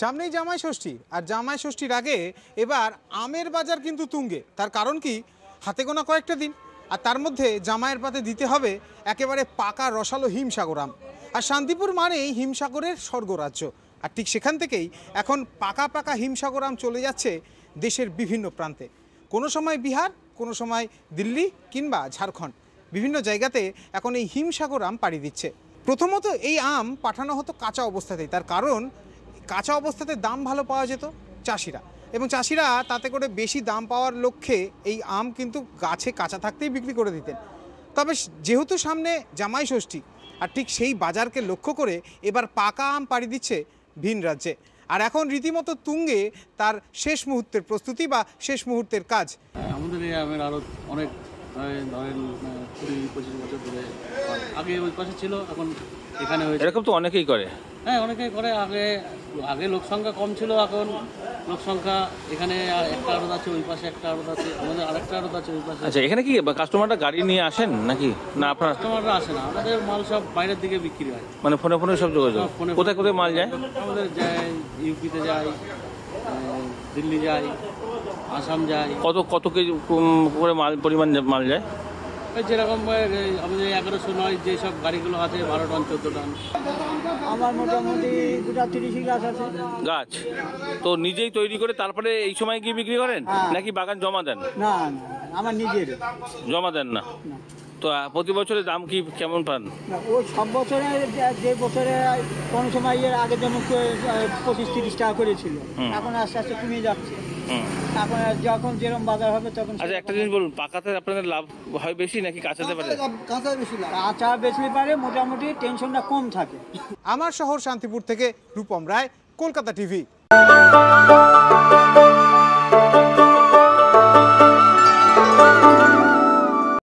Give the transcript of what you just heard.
সামনেই জামাই ষষ্ঠী, আর জামাই ষষ্ঠীর আগে এবার আমের বাজার কিন্তু তুঙ্গে। তার কারণ কি, হাতে গোনা কয়েকটা দিন, আর তার মধ্যে জামাইয়ের পাতে দিতে হবে একেবারে পাকা রসালো হিমসাগর আম। আর শান্তিপুর মানেই হিমসাগরের স্বর্গরাজ্য, আর ঠিক সেখান থেকেই এখন পাকা পাকা হিমসাগর আম চলে যাচ্ছে দেশের বিভিন্ন প্রান্তে। কোনো সময় বিহার, কোনো সময় দিল্লি কিংবা ঝাড়খণ্ড, বিভিন্ন জায়গাতে এখন এই হিমসাগর আম পাড়ি দিচ্ছে। প্রথমত এই আম পাঠানো হতো কাঁচা অবস্থাতেই, তার কারণ কাঁচা অবস্থাতে দাম ভালো পাওয়া যেত চাষিরা, এবং চাষিরা তাতে করে বেশি দাম পাওয়ার লক্ষ্যে এই আম কিন্তু গাছে কাঁচা থাকতেই বিক্রি করে দিতেন। তবে যেহেতু সামনে জামাই ষষ্ঠী, আর ঠিক সেই বাজারকে লক্ষ্য করে এবার পাকা আম পাড়ি দিচ্ছে ভিন রাজ্যে, আর এখন রীতিমতো তুঙ্গে তার শেষ মুহূর্তের প্রস্তুতি বা শেষ মুহূর্তের কাজ। আমাদের এই আমের আরও অনেক ধরেন 20-25 বছর ধরে আগে ওই পাশে ছিল, এখন এখানে হয়েছে। এরকম তো অনেকেই করে। হ্যাঁ, অনেকেই করে। আগে লোক সংখ্যা কম ছিল, এখন লোক সংখ্যা এখানে একটা আড়ত আছে, ওই পাশে একটা আড়ত আছে, আমাদের আরেকটা আড়ত আছে ওই পাশে। আচ্ছা, এখানে কি কাস্টমাররা গাড়ি নিয়ে আসেন নাকি না আপনার? কাস্টমাররা আসে না, আমাদের মাল সব বাইরের দিকে বিক্রি হয়। মানে ফোনে ফোনে সব যোগাযোগ? কোথায় কোথায় মাল যায়? আমাদের যায় ইউপিতে যায়, দিল্লি যায়, আসাম যায়। কত কেজি করে পরিমাণ মাল যায়? যেরকম আমাদের 1100 নয় যেসব গাড়িগুলো আছে 12 টন 14 টন। আমার মোটামুটি 30 গাছ আছে। গাছ তো নিজেই তৈরি করে তারপরে এই সময় গিয়ে বিক্রি করেন নাকি বাগান জমা দেন? না, আমার নিজের। জমা দেন না? তো প্রতি বছরের দাম কি কেমন পান? ও সব বছরে যে বছরে কোনো সময় এর আগে যেমন 25-30 টাকা করেছিল, এখন আস্তে আস্তে কমে যাচ্ছে। এখন যখন যেরকম বাজার হবে তখন। আচ্ছা, একটা জিনিস বলুন, পাকাতে আপনাদের লাভ হয় বেশি নাকি কাঁচাতে পারে? কাঁচা বেশি লাভ। কাঁচা বেশি পারে, মোটামুটি টেনশনটা কম থাকে। আমার শহর শান্তিপুর থেকে রূপম রায়, কলকাতা টিভি।